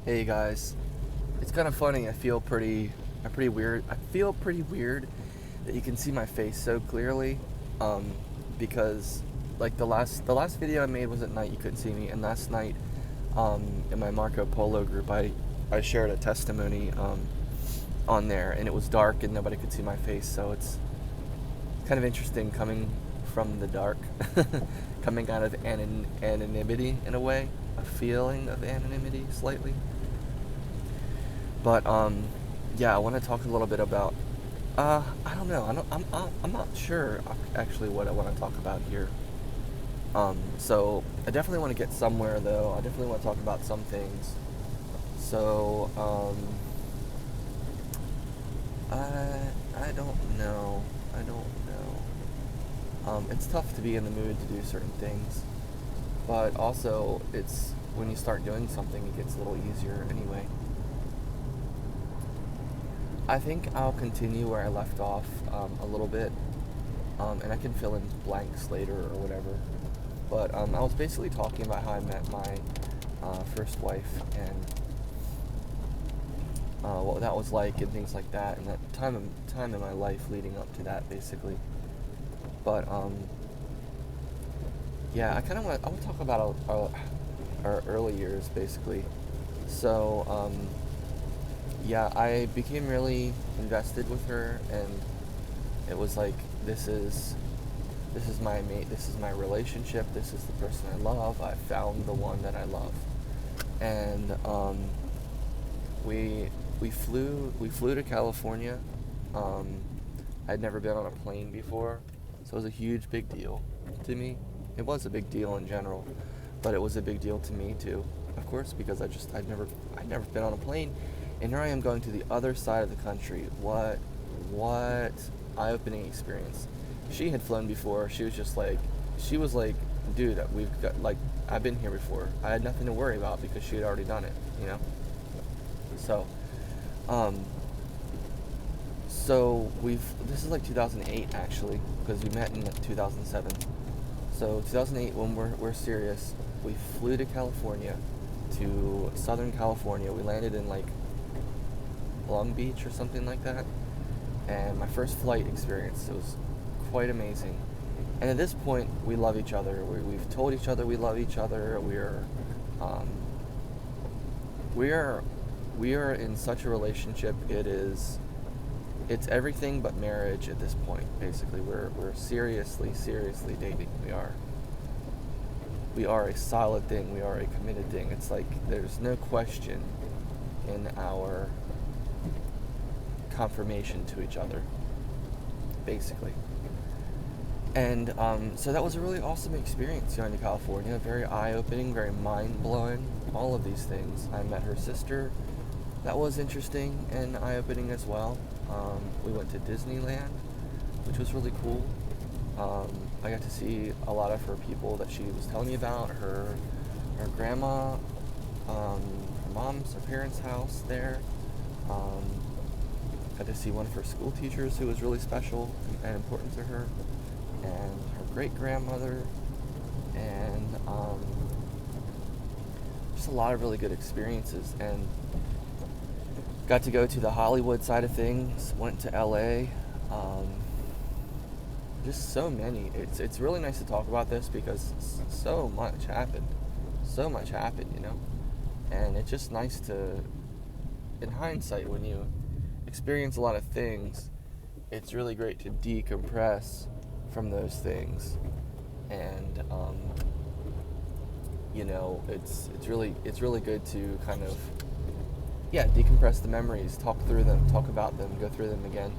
Hey guys, it's kind of funny. I'm pretty weird. I feel pretty weird that you can see my face so clearly, um, because like the last video I made was at night. You couldn't see me, and last night, in my Marco Polo group, I shared a testimony on there, and it was dark and nobody could see my face. So it's kind of interesting coming from the dark, coming out of anonymity in a way, a feeling of anonymity slightly. But yeah, I want to talk a little bit about. I don't know. I'm not sure actually what I want to talk about here. So I definitely want to get somewhere though. I definitely want to talk about some things. So I don't know. I don't know. It's tough to be in the mood to do certain things, but also it's when you start doing something, it gets a little easier anyway. I think I'll continue where I left off a little bit, and I can fill in blanks later or whatever. But I was basically talking about how I met my first wife and what that was like and things like that, and that time in my life leading up to that, basically. But yeah, I want to talk about our early years, basically. So yeah, I became really invested with her, and it was like this is my mate, this is my relationship, this is the person I love. I found the one that I love, and we we flew to California. I'd never been on a plane before, so it was a huge big deal to me. It was a big deal in general, but it was a big deal to me too, of course, because I'd never been on a plane, and here I am going to the other side of the country. What eye-opening experience. She had flown before. She was like, dude, we've got, like, I've been here before. I had nothing to worry about because she had already done it, you know? So, um, this is like 2008 actually, because we met in 2007. So 2008, when we're serious, we flew to California, to Southern California. We landed in like Long Beach or something like that. And my first flight experience, it was quite amazing. And at this point, we love each other. We've told each other we love each other. Um, we are, we are in such a relationship. It's everything but marriage at this point. Basically, we're seriously dating. We are a solid thing. We are a committed thing. It's like there's no question in our confirmation to each other, basically. And so that was a really awesome experience going to California. Very eye-opening, very mind-blowing, all of these things. I met her sister. That was interesting and eye-opening as well. We went to Disneyland, which was really cool. I got to see a lot of her people that she was telling me about. Her grandma, her parents' house there. Got to see one of her school teachers who was really special and important to her, and her great grandmother, and just a lot of really good experiences. And got to go to the Hollywood side of things. Went to LA. Just so many. It's really nice to talk about this because so much happened. So much happened, you know. And it's just nice to, in hindsight, when you experience a lot of things, it's really great to decompress from those things, and you know, it's really good to kind of, yeah, decompress the memories, talk through them, talk about them, go through them again,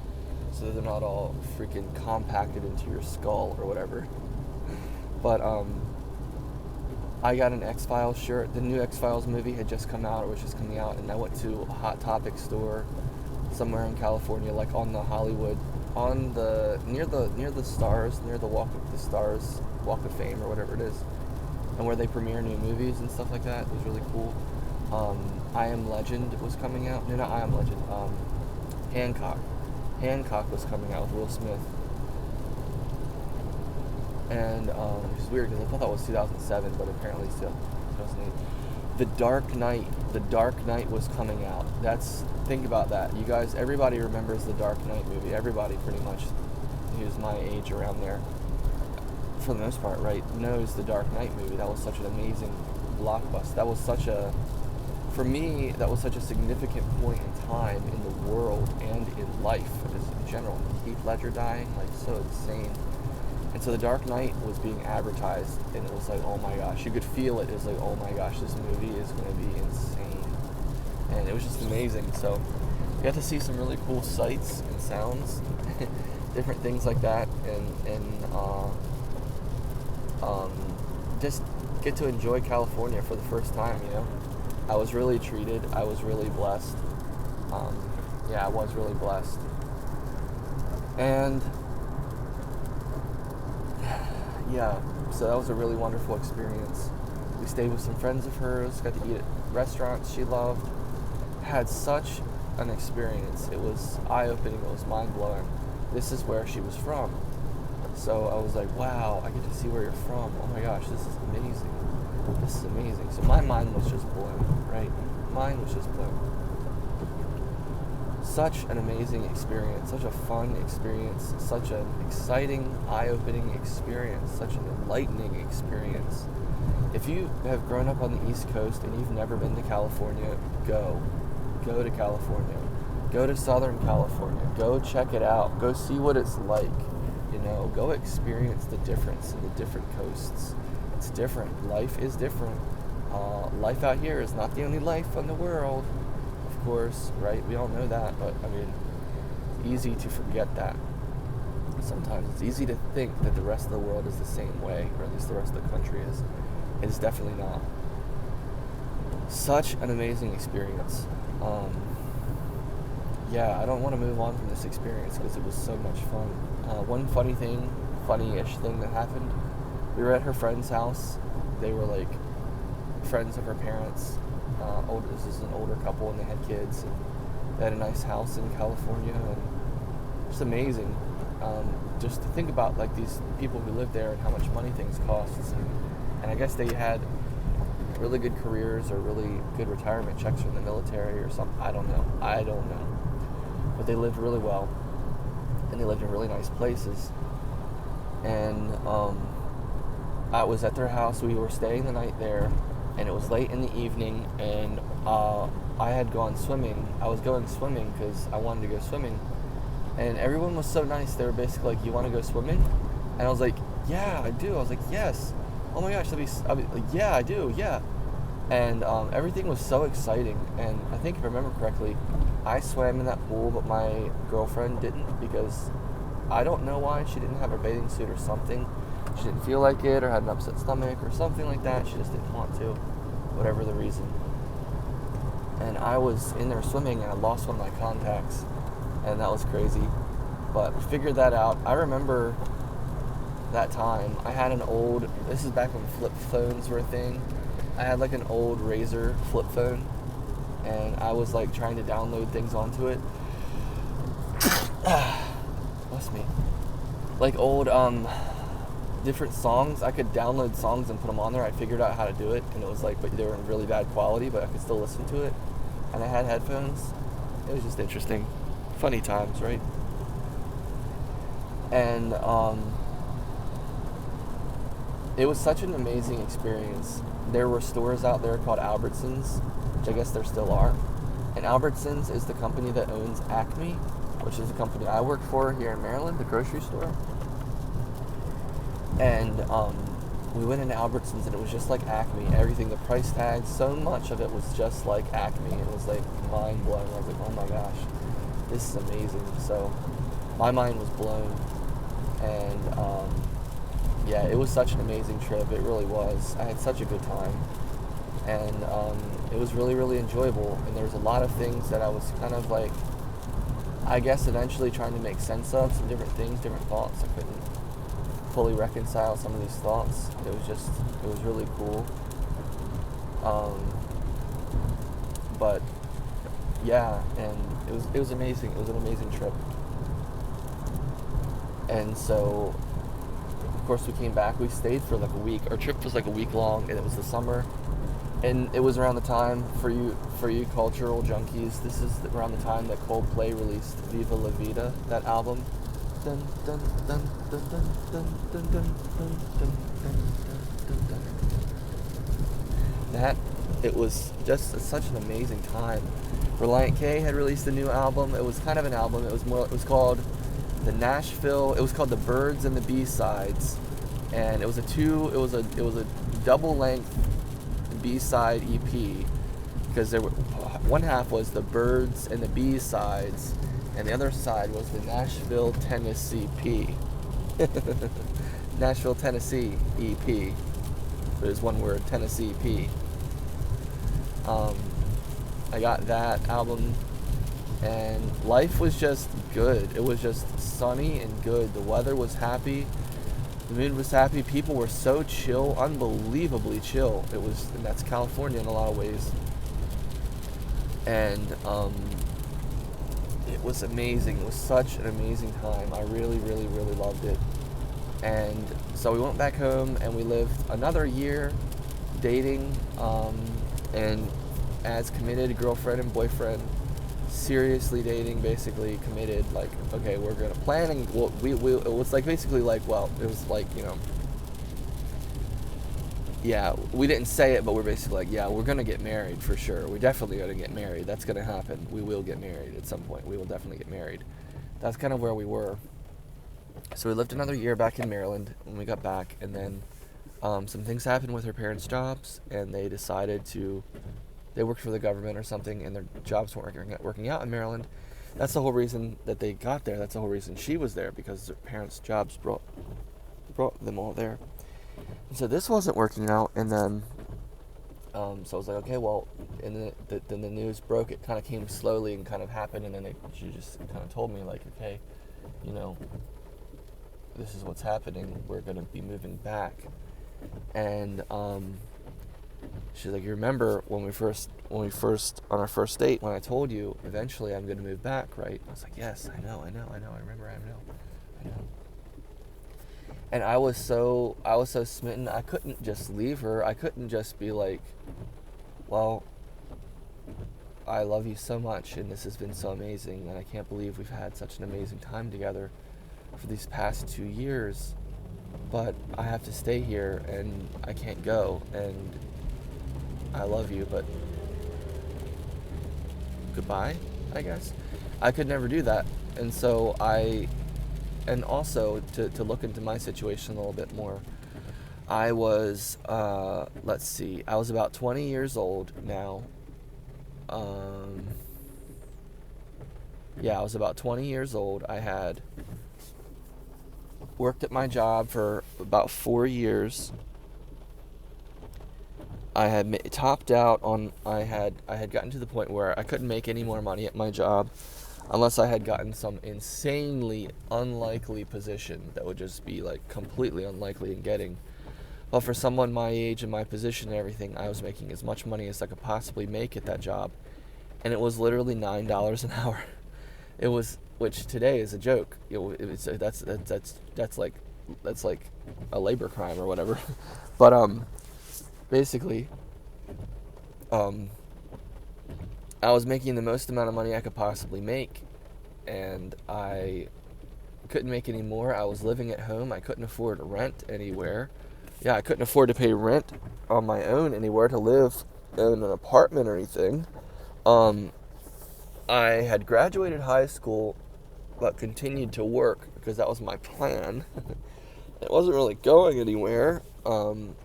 so they're not all freaking compacted into your skull or whatever. But I got an X-Files shirt. The new X-Files movie had just come out, or was just coming out, and I went to a Hot Topic store somewhere in California, like on the Hollywood, on the near the stars, near the Walk of the Stars, Walk of Fame or whatever it is, and where they premiere new movies and stuff like that. It was really cool. I Am Legend was coming out. No, not I Am Legend. Hancock. Hancock was coming out with Will Smith, and which is weird because I thought that was 2007, but apparently it's 2008. The Dark Knight was coming out. Think about that. You guys, everybody remembers the Dark Knight movie. Everybody pretty much who's my age around there, for the most part, right, knows the Dark Knight movie. That was such an amazing blockbuster. For me, that was such a significant point in time in the world and in life in general. Heath Ledger dying, like, so insane. And so the Dark Knight was being advertised, and it was like, oh my gosh, you could feel it. It was like, oh my gosh, this movie is going to be insane. And it was just amazing. So you got to see some really cool sights and sounds, different things like that, and just get to enjoy California for the first time, you know. I was really treated. I was really blessed. I was really blessed. And yeah, so that was a really wonderful experience. We stayed with some friends of hers, got to eat at restaurants she loved, had such an experience. It was eye-opening, it was mind-blowing. This is where she was from. So I was like, wow, I get to see where you're from. Oh my gosh, this is amazing. This is amazing. So my mind was just blown, right? Mine was just blown. Such an amazing experience, such a fun experience, such an exciting, eye-opening experience, such an enlightening experience. If you have grown up on the East Coast and you've never been to California, go to California. Go to Southern California. Go check it out. Go see what it's like. You know, go experience the difference in the different coasts. It's different. Life is different. Life out here is not the only life in the world, of course, right? We all know that, but I mean, it's easy to forget that. Sometimes it's easy to think that the rest of the world is the same way, or at least the rest of the country is. It is definitely not. Such an amazing experience. I don't want to move on from this experience because it was so much fun. One funny-ish thing that happened, we were at her friend's house. They were like friends of her parents. This is an older couple, and they had kids. And they had a nice house in California, and it's amazing. Just to think about like these people who live there and how much money things cost. And I guess they had really good careers or really good retirement checks from the military or something. I don't know. But they lived really well, and they lived in really nice places. And I was at their house. We were staying the night there, and it was late in the evening, and I had gone swimming. I was going swimming because I wanted to go swimming, and everyone was so nice. They were basically like, "You want to go swimming?" And I was like, "Yeah, I do." I was like, "Yes." Oh my gosh, I'll be like, "Yeah, I do, yeah." And everything was so exciting. And I think if I remember correctly, I swam in that pool, but my girlfriend didn't, because I don't know why. She didn't have her bathing suit or something. She didn't feel like it, or had an upset stomach or something like that. She just didn't want to, whatever the reason. And I was in there swimming, and I lost one of my contacts, and that was crazy. But we figured that out. I remember that time I had this is back when flip phones were a thing. I had like an old Razor flip phone, and I was like trying to download things onto it. Bless me. Like old different songs. I could download songs and put them on there. I figured out how to do it, and it was like, but they were in really bad quality, but I could still listen to it. And I had headphones. It was just interesting. Funny times, right? And it was such an amazing experience. There were stores out there called Albertsons, which I guess there still are. And Albertsons is the company that owns Acme, which is the company I work for here in Maryland, the grocery store. And we went into Albertsons, and it was just like Acme. Everything, the price tags, so much of it was just like Acme. It was like mind-blowing. I was like, oh my gosh, this is amazing. So my mind was blown. And it was such an amazing trip. It really was. I had such a good time. And it was really, really enjoyable. And there was a lot of things that I was kind of like, I guess eventually trying to make sense of, some different things, different thoughts. I couldn't fully reconcile some of these thoughts. It was really cool. But yeah, and it was amazing. It was an amazing trip. And so, of course, we came back. We stayed for like a week. Our trip was like a week long, and it was the summer. And it was around the time for you cultural junkies. This is around the time that Coldplay released "Viva La Vida," that album. Dun, dun, dun, dun, dun, dun, dun, dun, dun, dun, dun, dun, That it was just such an amazing time. Reliant K had released a new album. It was kind of an album. It was called the Nashville. It was called The Birds and the B-Sides, and it was a double length B-side EP, because one half was the Birds and the B-Sides, and the other side was the Nashville, Tennessee P. Nashville, Tennessee EP. But it's one word, Tennessee P. I got that album, and life was just good. It was just sunny and good. The weather was happy. The mood was happy. People were so chill, unbelievably chill. And that's California in a lot of ways. And it was amazing. It was such an amazing time. I really, really, really loved it. And so we went back home and we lived another year dating, and as committed girlfriend and boyfriend, seriously dating, basically committed. Like, okay, we're gonna planning. Well, it was like basically like, well, it was like, yeah, we didn't say it, but we're basically like, yeah, we're gonna get married for sure. We're definitely gonna get married. That's gonna happen. We will get married at some point. We will definitely get married. That's kind of where we were. So we lived another year back in Maryland when we got back, and then some things happened with her parents' jobs, and they decided they worked for the government or something, and their jobs weren't working out in Maryland. That's the whole reason that they got there. That's the whole reason she was there, because their parents' jobs brought them all there. And so this wasn't working out, and then so I was like, okay, well, and then the news broke. It kind of came slowly and kind of happened, and then she just kind of told me, like, okay, this is what's happening. We're going to be moving back. And she's like, you remember when we first on our first date, when I told you eventually I'm going to move back, right? I was like, yes, I know, I remember, I know. And I was so smitten. I couldn't just leave her. I couldn't just be like, well, I love you so much, and this has been so amazing, and I can't believe we've had such an amazing time together for these past 2 years, but I have to stay here, and I can't go, and I love you, but goodbye, I guess. I could never do that. And so and also to look into my situation a little bit more, I was, I was about 20 years old now. I was about 20 years old. I had worked at my job for about 4 years. I had topped out on, I had gotten to the point where I couldn't make any more money at my job unless I had gotten some insanely unlikely position that would just be like completely unlikely in getting. But for someone my age and my position and everything, I was making as much money as I could possibly make at that job. And it was literally $9 an hour. It was, which today is a joke. That's like a labor crime or whatever. But basically, I was making the most amount of money I could possibly make, and I couldn't make any more. I was living at home. I couldn't afford rent anywhere. Yeah, I couldn't afford to pay rent on my own anywhere to live in an apartment or anything. I had graduated high school, but continued to work because that was my plan. It wasn't really going anywhere,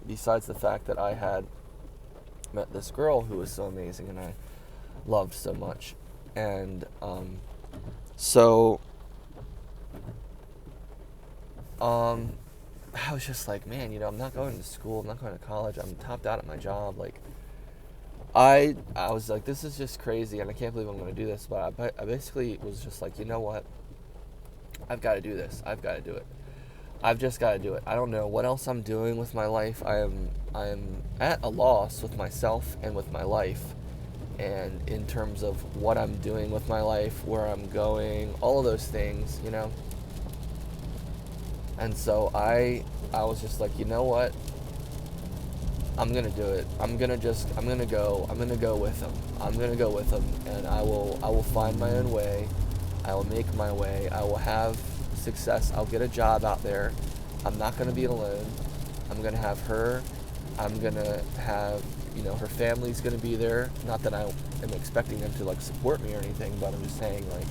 besides the fact that I had met this girl who was so amazing and I loved so much. And I was just like, man, I'm not going to school, I'm not going to college, I'm topped out at my job. Like, I was like, this is just crazy, and I can't believe I'm going to do this. But I basically was just like, you know what? I've got to do this. I've got to do it. I've just got to do it. I don't know what else I'm doing with my life. I am at a loss with myself and with my life, and in terms of what I'm doing with my life, where I'm going, all of those things, And so I was just like, you know what? I'm gonna do it. I'm gonna go. I'm gonna go with him. I'm gonna go with him, and I will find my own way. I will make my way. I will have success. I'll get a job out there. I'm not gonna be alone. I'm gonna have her. I'm gonna have, her family's gonna be there. Not that I am expecting them to like support me or anything, but I'm just saying like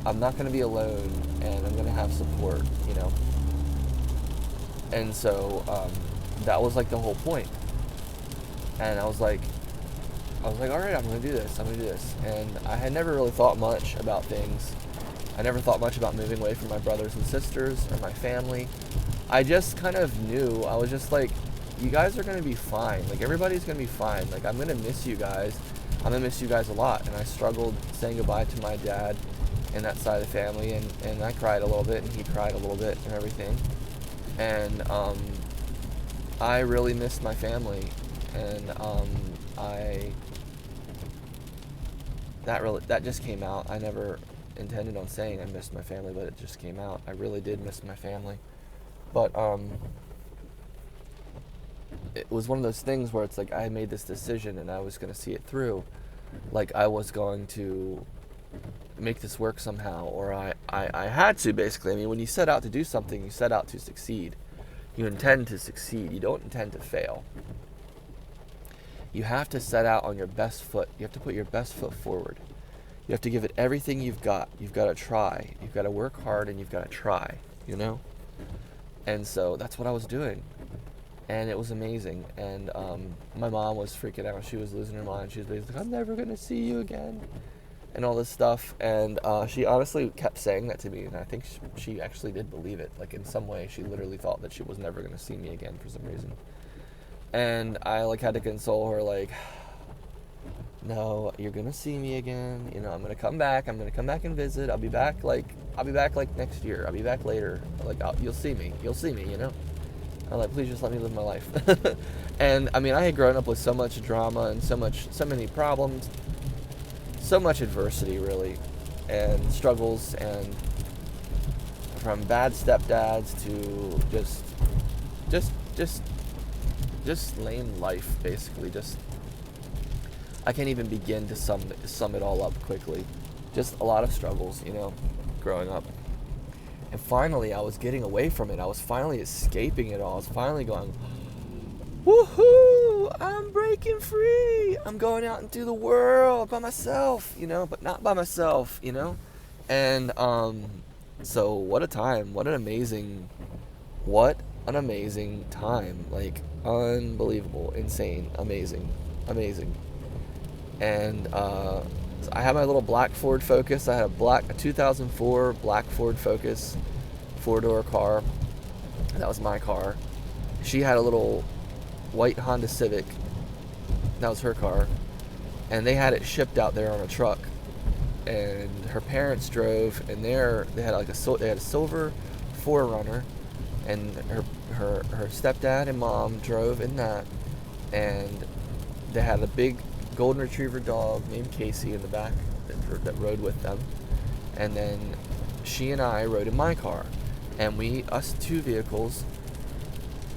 I'm not gonna be alone, and I'm gonna have support. And so that was like the whole point. And I was like, all right, I'm gonna do this. And I had never really thought much about things. I never thought much about moving away from my brothers and sisters or my family. I just kind of knew. I was just like, you guys are gonna be fine. Like, everybody's gonna be fine. Like, I'm gonna miss you guys. I'm gonna miss you guys a lot. And I struggled saying goodbye to my dad and that side of the family, and I cried a little bit, and he cried a little bit and everything. And I really missed my family, and that just came out. I never intended on saying I missed my family, but it just came out. I really did miss my family. But it was one of those things where it's like I made this decision and I was going to see it through. Like, I was going to make this work somehow, or I had to, basically. I mean, when you set out to do something, you set out to succeed. You intend to succeed. You don't intend to fail. You have to set out on your best foot. You have to put your best foot forward. You have to give it everything you've got. You've got to try. You've got to work hard, and you've got to try, And so that's what I was doing. And it was amazing. And my mom was freaking out. She was losing her mind. She was basically like, I'm never going to see you again, and all this stuff. And she honestly kept saying that to me, and I think she actually did believe it. Like, in some way, she literally thought that she was never going to see me again for some reason. And I had to console her, like, no, you're going to see me again. I'm going to come back. I'm going to come back and visit. I'll be back next year. I'll be back later. Like, you'll see me. I'm like, please just let me live my life. And I mean, I had grown up with so much drama and so many problems, so much adversity, really, and struggles, and from bad stepdads to just lame life, basically. I can't even begin to sum it all up quickly. Just a lot of struggles, growing up. And finally, I was getting away from it. I was finally escaping it all. I was finally going, woohoo! I'm breaking free! I'm going out into the world by myself, but not by myself, And so what a time! What an amazing time! Like, unbelievable, insane, amazing. And I had my little black Ford Focus. I had a 2004 black Ford Focus, 4-door car. That was my car. She had a little white Honda Civic. That was her car. And they had it shipped out there on a truck. And her parents drove, and they had a silver 4Runner, and her stepdad and mom drove in that, and they had a big golden retriever dog named Casey in the back that rode with them. And then she and I rode in my car, and us two vehicles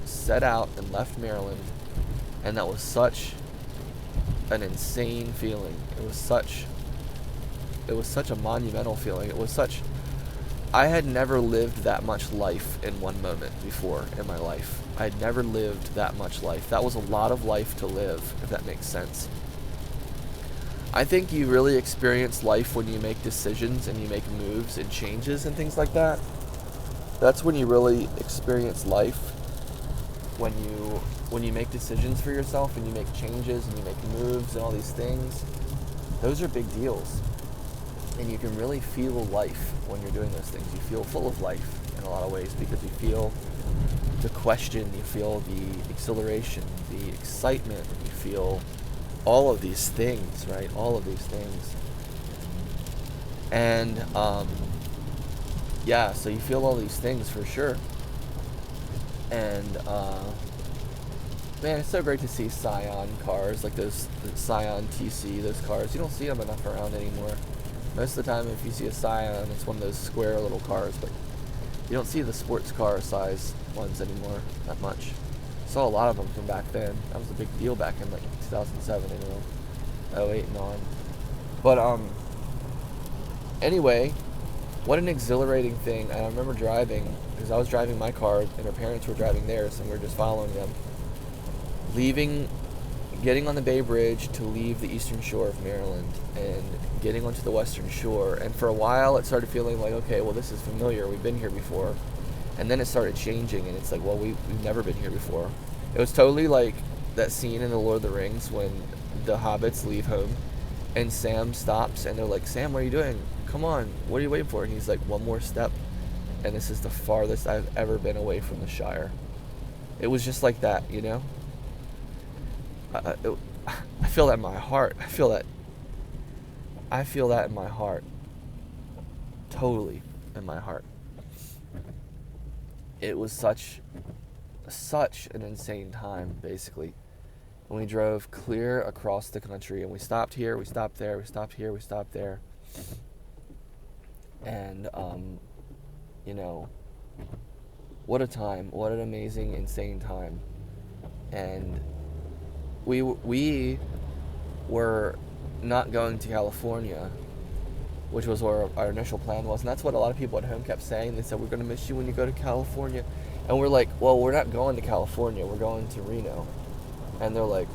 set out and left Maryland. And that was such an insane feeling. It was such a monumental feeling. I had never lived that much life in one moment before in my life. I had never lived that much life. That was a lot of life to live, if that makes sense. I think you really experience life when you make decisions and you make moves and changes and things like that. That's when you really experience life. When you make decisions for yourself and you make changes and you make moves and all these things, those are big deals. And you can really feel life when you're doing those things. You feel full of life in a lot of ways, because you feel the question, you feel the exhilaration, the excitement, you feel all of these things, right? All of these things. And, so you feel all these things for sure. And, man, it's so great to see Scion cars, like those Scion TC, those cars. You don't see them enough around anymore. Most of the time, if you see a Scion, it's one of those square little cars, but you don't see the sports car size ones anymore that much. Saw a lot of them from back then. That was a big deal back in like 2007, you know, '08 and on. But anyway, what an exhilarating thing. And I remember driving, because I was driving my car and her parents were driving theirs, and we were just following them. Getting on the Bay Bridge to leave the eastern shore of Maryland and getting onto the western shore. And for a while it started feeling like, okay, well, this is familiar. We've been here before. And then it started changing, and it's like, well, we've never been here before. It was totally like that scene in The Lord of the Rings when the hobbits leave home and Sam stops and they're like, Sam, what are you doing? Come on, what are you waiting for? And he's like, one more step. And this is the farthest I've ever been away from the Shire. It was just like that, you know? I feel that in my heart. I feel that in my heart. Totally in my heart. It was such an insane time, basically. And we drove clear across the country, and we stopped here, we stopped there, we stopped here, we stopped there. And, you know, what a time. What an amazing, insane time. And we were not going to California, which was where our initial plan was. And that's what a lot of people at home kept saying. They said, we're going to miss you when you go to California. And we're like, well, we're not going to California. We're going to Reno. And they're like,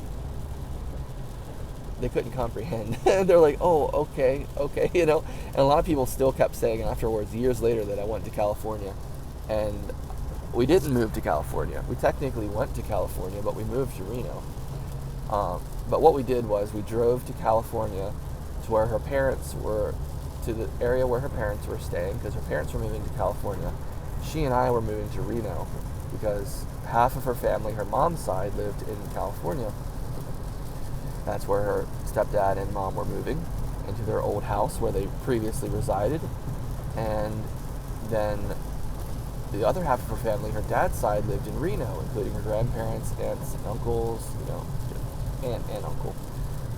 they couldn't comprehend. They're like, oh, okay, you know. And a lot of people still kept saying afterwards, years later, that I went to California. And we didn't move to California. We technically went to California, but we moved to Reno. But what we did was we drove to California to where her parents were, to the area where her parents were staying, because her parents were moving to California. She and I were moving to Reno because half of her family, her mom's side, lived in California. That's where her stepdad and mom were moving, into their old house where they previously resided. And then the other half of her family, her dad's side, lived in Reno, including her grandparents, aunts and uncles, you know, aunt and uncle.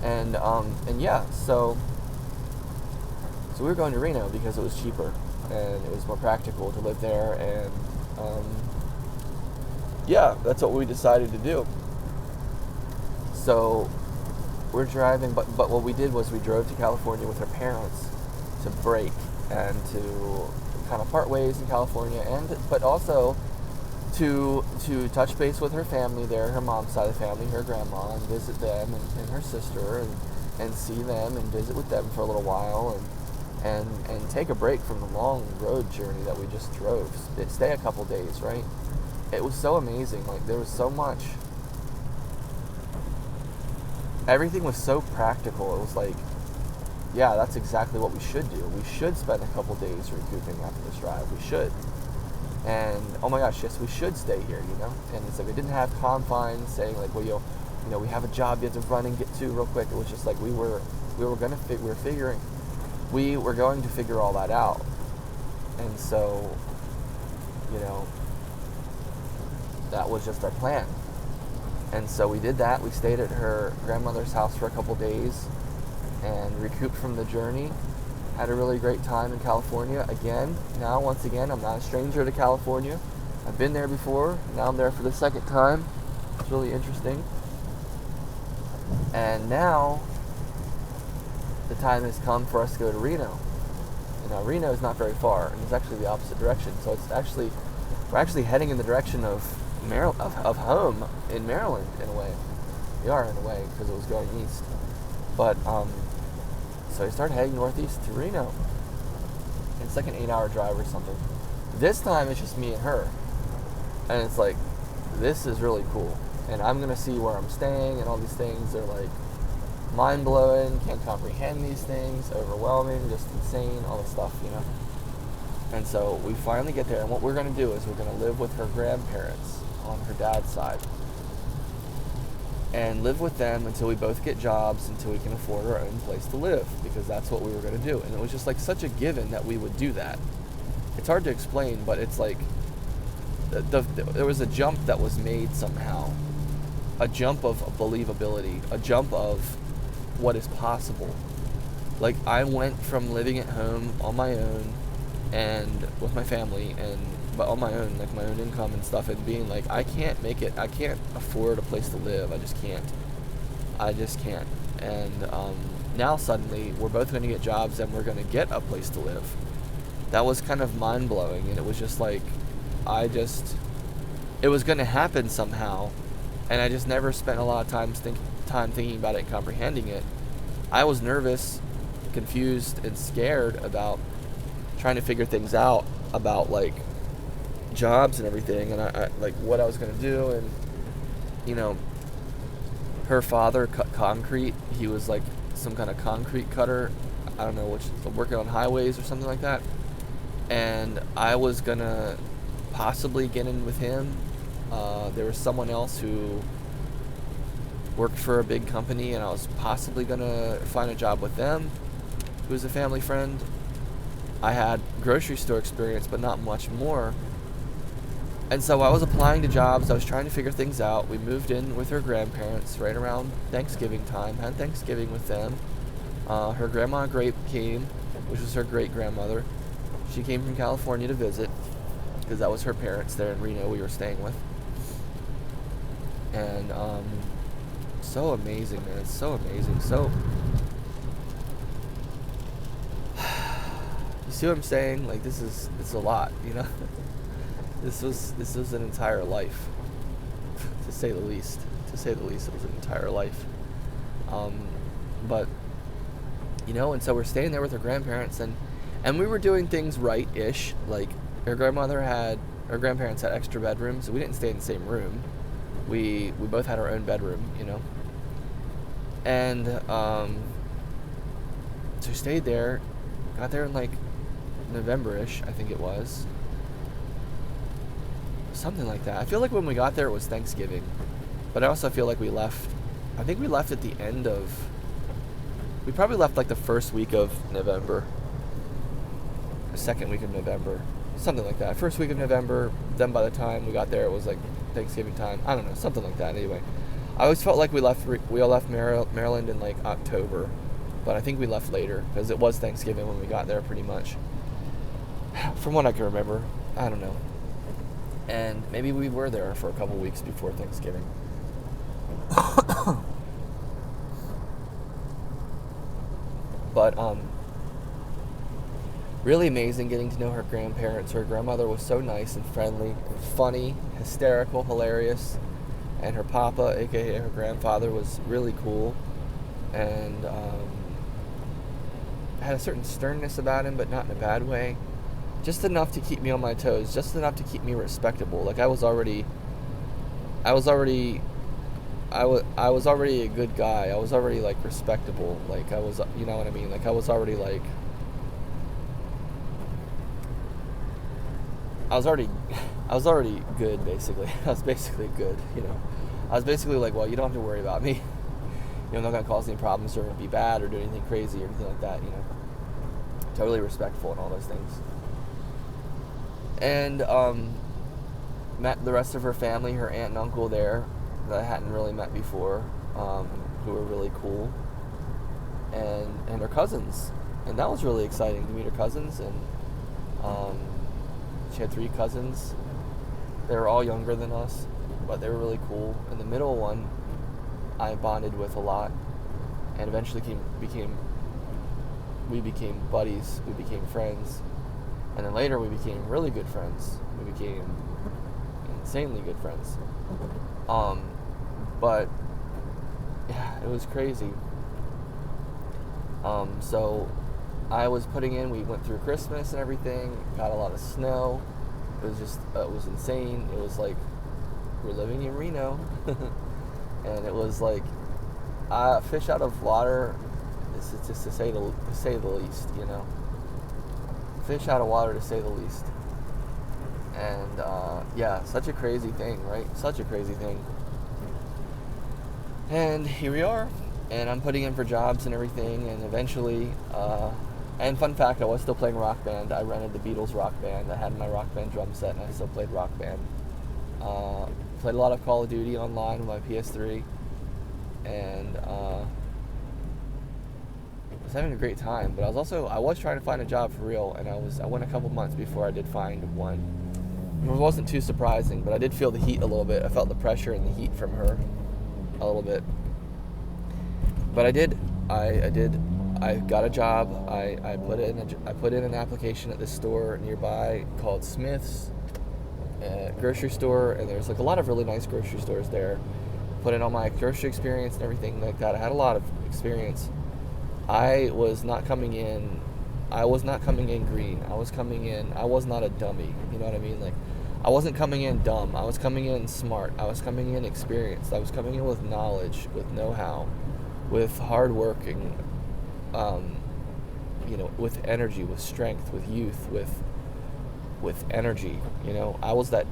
And yeah, so we were going to Reno because it was cheaper and it was more practical to live there, and yeah, that's what we decided to do. So we're driving, but what we did was we drove to California with her parents to break and to kind of part ways in California, but also to touch base with her family there, her mom's side of the family, her grandma, and visit them and her sister, and see them and visit with them for a little while, and take a break from the long road journey that we just drove. Stay a couple days, right? It was so amazing. Like, there was so much. Everything was so practical. It was like, yeah, that's exactly what we should do. We should spend a couple days recouping after this drive. We should. And oh my gosh, yes, we should stay here, you know. And it's like we didn't have confines saying like, well, you know, we have a job you have to run and get to real quick. It was just like we were going to figure all that out. And so, you know, that was just our plan. And so we did that. We stayed at her grandmother's house for a couple days and recouped from the journey. Had a really great time in California. Once again, I'm not a stranger to California. I've been there before. Now I'm there for the second time. It's really interesting. And now the time has come for us to go to Reno. You know, Reno is not very far, and it's actually the opposite direction. So we're actually heading in the direction of home in Maryland, in a way. We are, in a way, because it was going east. But so we started heading northeast to Reno. It's like an 8-hour drive or something. This time it's just me and her, and it's like, this is really cool. And I'm gonna see where I'm staying and all these things. They're like mind-blowing, can't comprehend these things, overwhelming, just insane, all this stuff, you know. And so we finally get there, and what we're gonna do is we're gonna live with her grandparents on her dad's side, and live with them until we both get jobs, until we can afford our own place to live, because that's what we were going to do. And it was just like such a given that we would do that. It's hard to explain, but it's like there was a jump that was made somehow, a jump of believability, a jump of what is possible. Like, I went from living at home on my own and with my family and but on my own, like my own income and stuff, and being like, I can't afford a place to live. I just can't. And now suddenly we're both going to get jobs and we're going to get a place to live. That was kind of mind blowing, and it was just like, it was going to happen somehow, and I just never spent a lot of time thinking about it and comprehending it. I was nervous, confused, and scared about trying to figure things out about like jobs and everything, and I like what I was going to do. And you know, her father cut concrete. He was like some kind of concrete cutter. I don't know, working on highways or something like that. And I was gonna possibly get in with him. There was someone else who worked for a big company, and I was possibly gonna find a job with them, who was a family friend. I had grocery store experience, but not much more. And so I was applying to jobs. I was trying to figure things out. We moved in with her grandparents right around Thanksgiving time. Had Thanksgiving with them. Her grandma Grape came, which was her great-grandmother. She came from California to visit, because that was her parents there in Reno we were staying with. And so amazing, man. It's so amazing. So, you see what I'm saying? Like, it's a lot, you know? This was an entire life, to say the least. To say the least, it was an entire life. But, you know, and so we're staying there with her grandparents, and we were doing things right-ish. Like, her grandparents had extra bedrooms, so we didn't stay in the same room. We both had our own bedroom, you know. And, so we stayed there, got there in, like, November-ish, I think it was. Something like that. I feel like when we got there it was Thanksgiving, but I also feel like we left at the end of, we probably left like the first week of November, the second week of November, something like that. First week of November, then by the time we got there it was like Thanksgiving time. I don't know, something like that. Anyway, I always felt like we all left Maryland in like October, but I think we left later because it was Thanksgiving when we got there pretty much, from what I can remember. I don't know. And maybe we were there for a couple weeks before Thanksgiving. But, really amazing getting to know her grandparents. Her grandmother was so nice and friendly and funny, hysterical, hilarious. And her papa, aka her grandfather, was really cool. And, had a certain sternness about him, but not in a bad way. Just enough to keep me on my toes, just enough to keep me respectable. Like I was already a good guy. I was already like respectable. Like I was, you know what I mean? Like I was already good basically. I was basically good, you know. I was basically like, well, you don't have to worry about me. You know, I'm not gonna cause any problems or be bad or do anything crazy or anything like that, you know. Totally respectful and all those things. And met the rest of her family, her aunt and uncle there that I hadn't really met before, who were really cool, and her cousins, and that was really exciting to meet her cousins. And she had 3 cousins. They were all younger than us, but they were really cool. And the middle one I bonded with a lot, and eventually we became buddies, we became friends. And then later we became really good friends. We became insanely good friends. But yeah, it was crazy. So I was we went through Christmas and everything, got a lot of snow. It was insane. It was like, we're living in Reno. And it was like, fish out of water, this is just to say the least, you know. Fish out of water, to say the least. And yeah, such a crazy thing, right? Such a crazy thing. And here we are, and I'm putting in for jobs and everything, and eventually, and fun fact, I was still playing Rock Band. I rented the Beatles Rock Band. I had my Rock Band drum set, and I still played Rock Band. Played a lot of Call of Duty online with my PS3, and was having a great time. But I was trying to find a job for real, and I went a couple months before I did find one. It wasn't too surprising, but I did feel the heat a little bit. I felt the pressure and the heat from her a little bit. But I did. I got a job. I put in an application at this store nearby called Smith's grocery store, and there's like a lot of really nice grocery stores there. Put in all my grocery experience and everything like that. I had a lot of experience. I was not coming in green. I was not a dummy. You know what I mean? Like, I wasn't coming in dumb. I was coming in smart. I was coming in experienced. I was coming in with knowledge, with know-how, with hard working, with energy, with strength, with youth, with energy. I was that.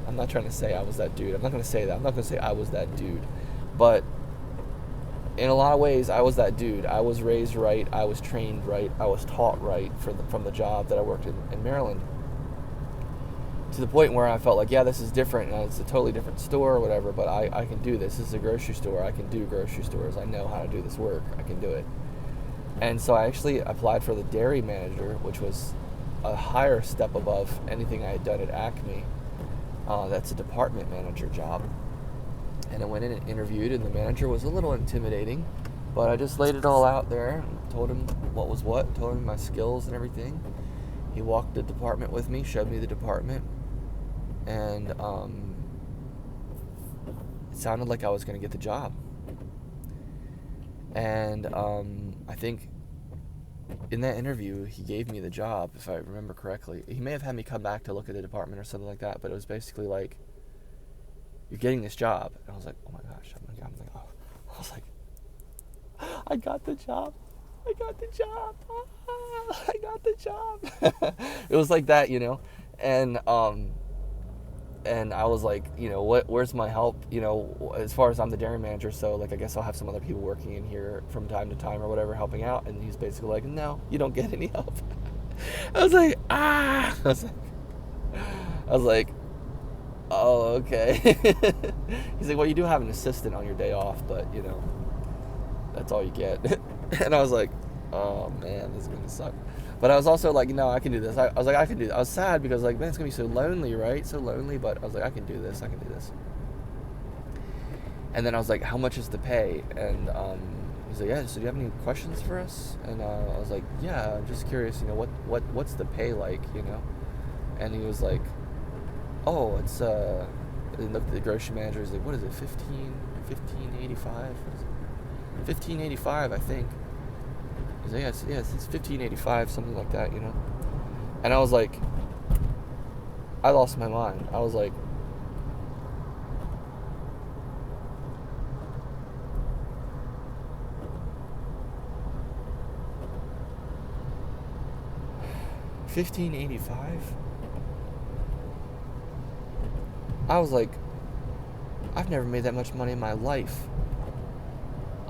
I'm not trying to say I was that dude. I'm not going to say that. I'm not going to say I was that dude. But in a lot of ways, I was that dude. I was raised right. I was trained right. I was taught right from the job that I worked in Maryland. To the point where I felt like, yeah, this is different. And it's a totally different store or whatever, but I can do this. This is a grocery store. I can do grocery stores. I know how to do this work. I can do it. And so I actually applied for the dairy manager, which was a higher step above anything I had done at Acme. That's a department manager job. And I went in and interviewed, and the manager was a little intimidating, but I just laid it all out there, told him what was what, told him my skills and everything. He walked the department with me, showed me the department, and it sounded like I was going to get the job. And I think in that interview, he gave me the job, if I remember correctly. He may have had me come back to look at the department or something like that, but it was basically like, you're getting this job. And I was like, oh my gosh. I was like, I got the job. I got the job. I got the job. It was like that, And I was like, where's my help? As far as I'm the dairy manager, so like I guess I'll have some other people working in here from time to time or whatever, helping out. And he's basically like, no, you don't get any help. I was like, I was like, oh, okay. He's like, well, you do have an assistant on your day off, but that's all you get. And I was like, oh man, this is gonna suck. But I was also like, no, I can do this. I was like, I can do this. I was sad because like, man, it's gonna be so lonely, right? So lonely. But I was like, I can do this. And then I was like, how much is the pay? And he's like, yeah. So do you have any questions for us? And I was like, yeah, I'm just curious. What's the pay like? And he was like, oh, it's and looked at the grocery manager. He's like, what is it, $15.85? $15.85, I think. He's like, yes, it's $15.85, something like that, And I was like, I lost my mind. I was like, $15.85? I was like, I've never made that much money in my life.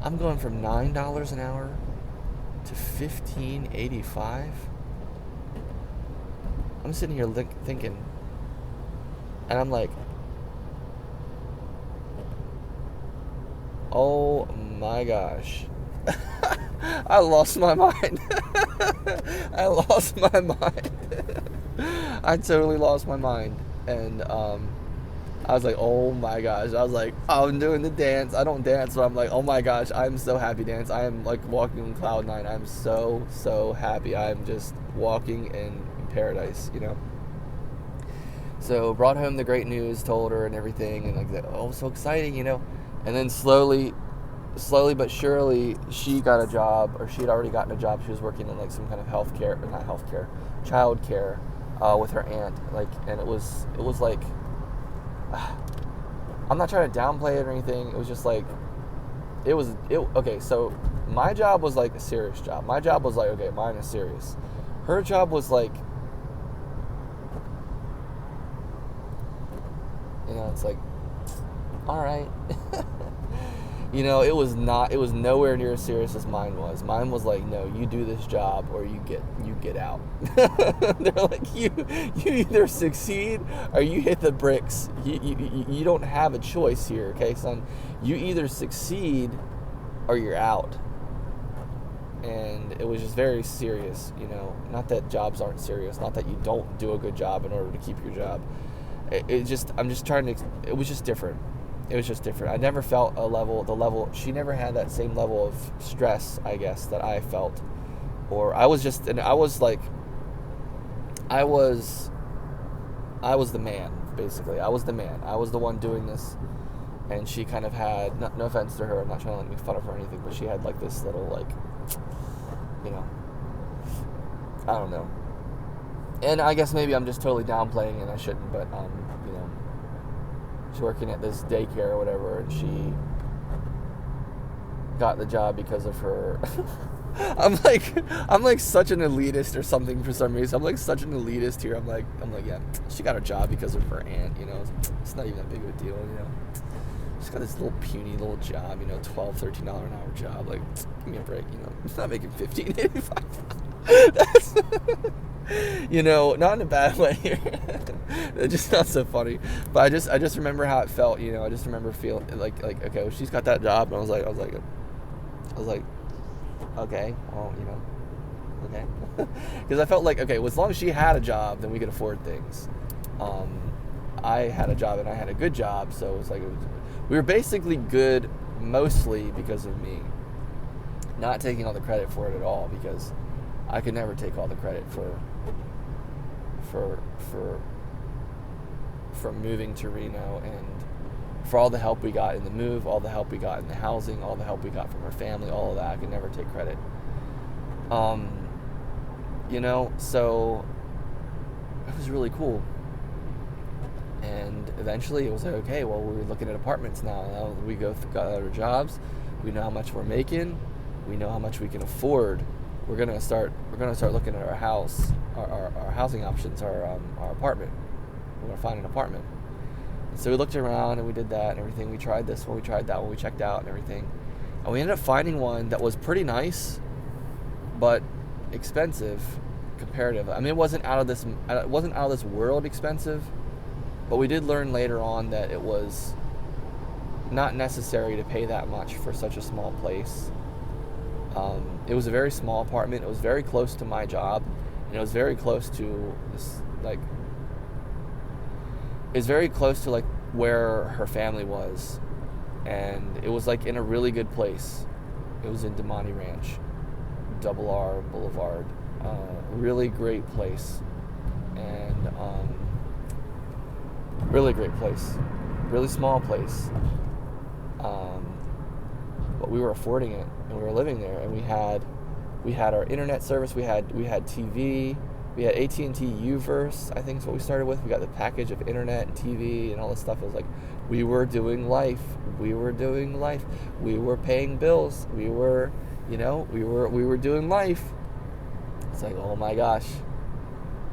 I'm going from $9 an hour to $15.85. I'm sitting here thinking, and I'm like, oh my gosh. I lost my mind. I lost my mind. I totally lost my mind. And I was like, oh my gosh. I was like, I'm doing the dance. I don't dance, but I'm like, oh my gosh, I'm so happy dance. I am like walking on cloud nine. I'm so happy. I'm just walking in paradise, So brought home the great news, told her and everything, and like, oh, so exciting, And then slowly but surely, she got a job, or she had already gotten a job. She was working in like some kind of childcare, with her aunt. Like, and it was like, I'm not trying to downplay it or anything. It was just like, okay, so my job was like a serious job. My job was like, okay, mine is serious. Her job was like, it's like, all right. It was nowhere near as serious as mine was. Mine was like, no, you do this job or you get out. They're like, you either succeed or you hit the bricks. You don't have a choice here, okay, son? You either succeed or you're out. And it was just very serious, Not that jobs aren't serious, not that you don't do a good job in order to keep your job. I'm just trying to, it was just different. It was just different. I never felt she never had that same level of stress, I guess, that I felt. Or I was the man, basically. I was the man. I was the one doing this. And she kind of had, no offense to her, I'm not trying to make fun of her or anything, but she had like this little, like, you know, I don't know. And I guess maybe I'm just totally downplaying and I shouldn't, but, you know, she's working at this daycare or whatever, and she got the job because of her. I'm like such an elitist or something for some reason. I'm like such an elitist here. I'm like, yeah, she got a job because of her aunt, you know. It's not even that big of a deal, you know. She's got this little puny little job, you know, $12, $13 an hour job. Like, give me a break, you know. It's not making $15.85. That's, you know, not in a bad way here. It's just not so funny. But I just remember how it felt, you know. I just remember feeling like okay, well, she's got that job, and I was like, okay, well, you know, okay. Because I felt like, okay, well, as long as she had a job, then we could afford things. I had a job and I had a good job, so it was like we were basically good mostly because of me. Not taking all the credit for it at all, because I could never take all the credit for moving to Reno, and for all the help we got in the move, all the help we got in the housing, all the help we got from our family, all of that. I could never take credit. You know, so it was really cool. And eventually it was like, okay, well, we're looking at apartments now. Now we got our jobs. We know how much we're making. We know how much we can afford. We're gonna start looking at our house, our housing options, our apartment. We're gonna find an apartment. And so we looked around and we did that and everything. We tried this one, we tried that one, we checked out and everything. And we ended up finding one that was pretty nice, but expensive comparative. I mean, it wasn't out of this world expensive. But we did learn later on that it was not necessary to pay that much for such a small place. It was a very small apartment. It was very close to my job, and it was very close to this, like, it was very close to like where her family was, and it was like in a really good place. It was in Damani Ranch, Double R Boulevard, really great place, and really great place, really small place, but we were affording it, and we were living there, and we had our internet service, we had TV, we had AT&T Uverse, I think is what we started with. We got the package of internet and TV and all this stuff. It was like we were doing life, we were paying bills, we were doing life. It's like, oh my gosh.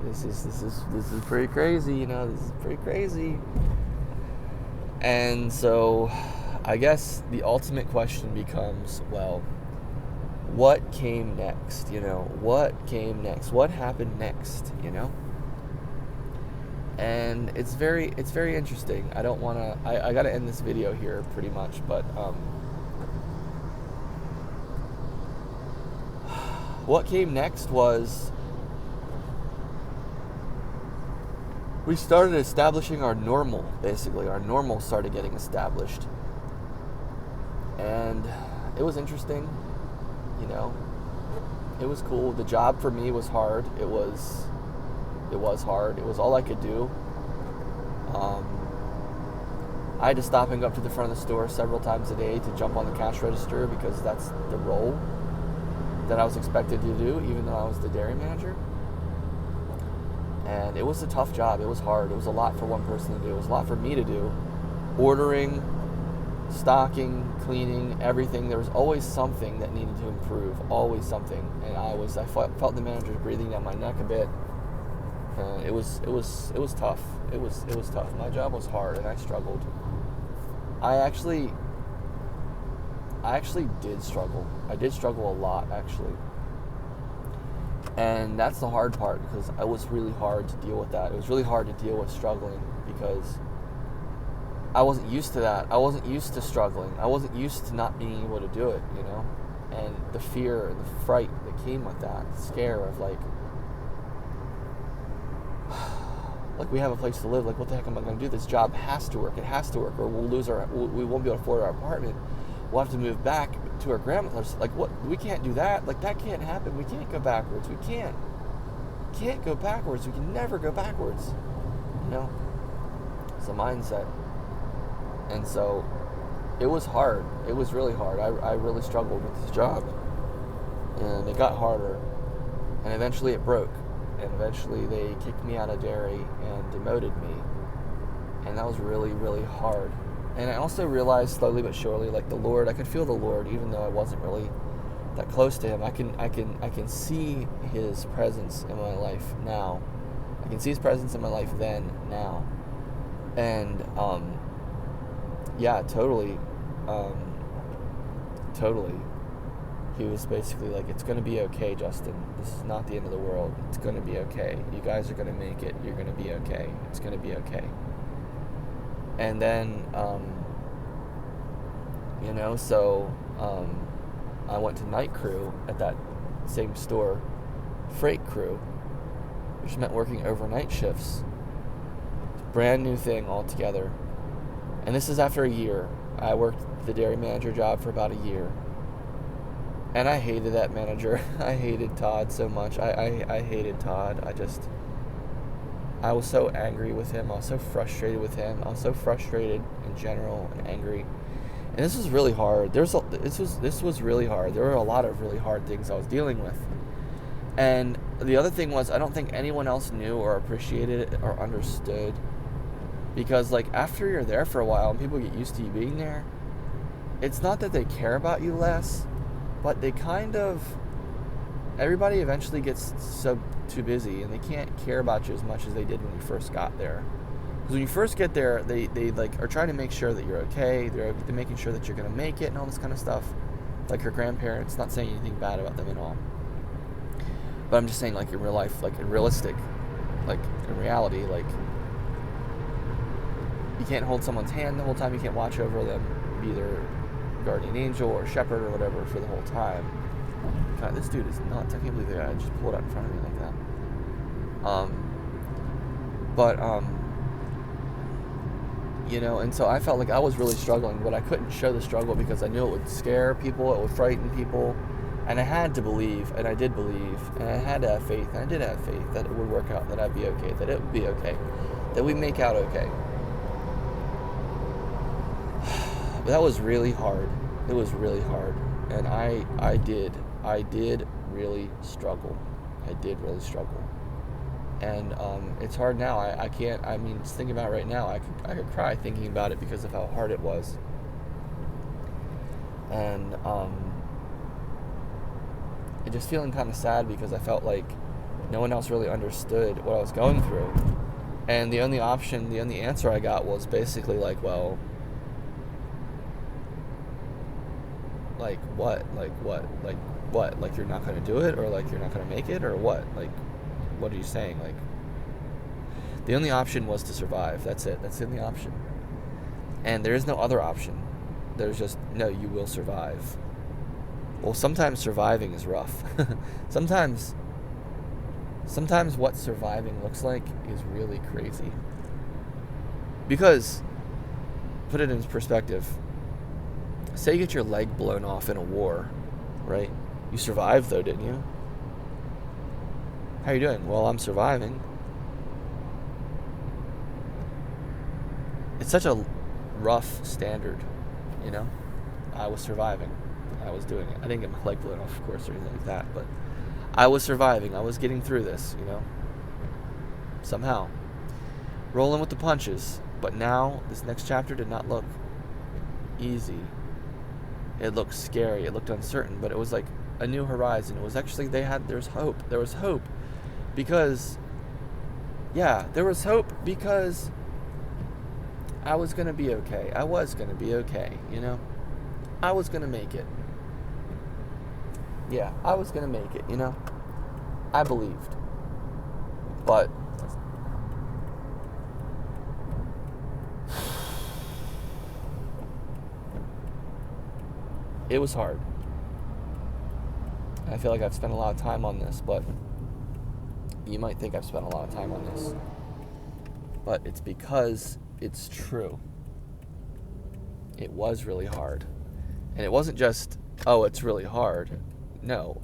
This is pretty crazy, you know. This is pretty crazy. And so, I guess the ultimate question becomes, well, what came next? You know, what came next? What happened next? You know. And it's very interesting. I don't want to. I got to end this video here pretty much, but what came next was, we started establishing our normal, basically. Our normal started getting established. And it was interesting, you know. It was cool. The job for me was hard. It was hard. It was all I could do. I had to stop and go up to the front of the store several times a day to jump on the cash register, because that's the role that I was expected to do, even though I was the dairy manager. And it was a tough job. It was hard. It was a lot for one person to do. It was a lot for me to do. Ordering, stocking, cleaning, everything. There was always something that needed to improve. Always something. And I felt the manager breathing down my neck a bit. It was tough. It was tough. My job was hard, and I struggled. I actually did struggle. I did struggle a lot, actually. And that's the hard part, because it was really hard to deal with that. It was really hard to deal with struggling, because I wasn't used to that. I wasn't used to struggling. I wasn't used to not being able to do it, you know? And the fear and the fright that came with that, the scare of like Like, we have a place to live. Like, what the heck am I going to do? This job has to work. It has to work, or we won't be able to afford our apartment. We'll have to move back to our grandmother's. Like, what? We can't do that. Like, that can't happen. We can't go backwards. We can't go backwards. We can never go backwards. You know? It's a mindset. And so, it was hard. It was really hard. I really struggled with this job. And it got harder. And eventually it broke. And eventually they kicked me out of dairy and demoted me. And that was really, really hard. And I also realized slowly but surely, like, the Lord, I could feel the Lord, even though I wasn't really that close to him. I can see his presence in my life now. I can see his presence in my life then, now. And yeah, totally. He was basically like, it's going to be okay, Justin. This is not the end of the world. It's going to be okay. You guys are going to make it. You're going to be okay. It's going to be okay. And then, so I went to night crew at that same store, freight crew, which meant working overnight shifts. Brand new thing altogether. And this is after a year. I worked the dairy manager job for about a year. And I hated that manager. I hated Todd so much. I hated Todd. I was so angry with him. I was so frustrated with him. I was so frustrated in general and angry. And this was really hard. This was really hard. There were a lot of really hard things I was dealing with. And the other thing was, I don't think anyone else knew or appreciated it or understood. Because, like, after you're there for a while and people get used to you being there, it's not that they care about you less, but they kind of, everybody eventually gets so too busy and they can't care about you as much as they did when you first got there. Because when you first get there, they like are trying to make sure that you're okay. They're making sure that you're going to make it and all this kind of stuff. Like your grandparents, not saying anything bad about them at all. But I'm just saying, like, in real life, like in realistic, like in reality, like, you can't hold someone's hand the whole time. You can't watch over them, be their guardian angel or shepherd or whatever for the whole time. God, this dude is nuts. I can't believe the guy just pulled out in front of me like that. And so I felt like I was really struggling, but I couldn't show the struggle because I knew it would scare people, it would frighten people, and I had to believe, and I did believe, and I had to have faith, and I did have faith that it would work out, that I'd be okay, that it would be okay, that we'd make out okay. But that was really hard. It was really hard. And I did really struggle. I did really struggle. And it's hard now. I can't, just thinking about it right now, I could cry thinking about it because of how hard it was. And just feeling kind of sad because I felt like no one else really understood what I was going through. And the only answer I got was basically like, well, like what? Like what? Like what? Like you're not going to do it, or like you're not going to make it, or what? Like, what are you saying? Like, the only option was to survive. That's it. That's the only option. And there is no other option. There's just, no, you will survive. Well, sometimes surviving is rough. Sometimes what surviving looks like is really crazy. Because, put it in perspective, say you get your leg blown off in a war, right? You survived though, didn't you? How are you doing? Well, I'm surviving. It's such a rough standard, you know? I was surviving. I was doing it. I didn't get my leg blown off, of course, or anything like that, but I was surviving. I was getting through this, you know? Somehow. Rolling with the punches. But now, this next chapter did not look easy. It looked scary. It looked uncertain, but it was like a new horizon. It was actually, there's hope. There was hope because, there was hope because I was going to be okay. I was going to be okay, you know? I was going to make it. Yeah, I was going to make it, you know? I believed. But it was hard. I feel like I've spent a lot of time on this, but you might think I've spent a lot of time on this. but it's because it's true. It was really hard. And it wasn't just, oh, it's really hard. No.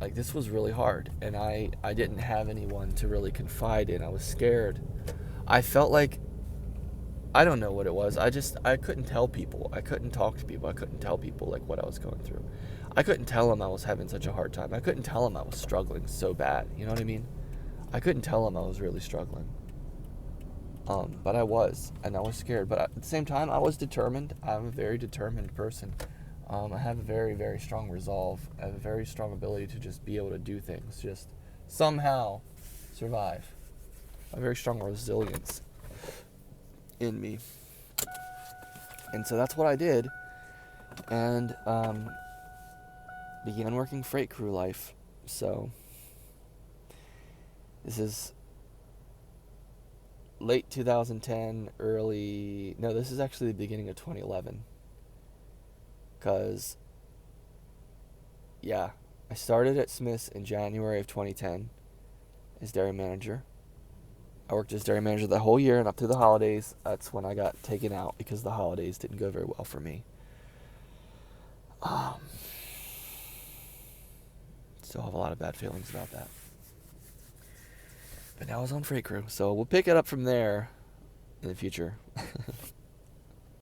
Like, this was really hard, and I didn't have anyone to really confide in. I was scared. I felt like, I don't know what it was. I couldn't tell people. I couldn't talk to people. I couldn't tell people, like, what I was going through. I couldn't tell them I was having such a hard time. I couldn't tell them I was struggling so bad. You know what I mean? I couldn't tell them I was really struggling. But I was, and I was scared. But at the same time, I was determined. I'm a very determined person. I have a very, very strong resolve. I have a very strong ability to just be able to do things, just somehow survive. A very strong resilience in me. And so that's what I did, and began working freight crew life. So this is late 2010, this is actually the beginning of 2011. Because, yeah, I started at Smith's in January of 2010 as dairy manager. I worked as dairy manager the whole year, and up to the holidays, that's when I got taken out because the holidays didn't go very well for me. Still have a lot of bad feelings about that. But now I was on freight crew, so we'll pick it up from there in the future.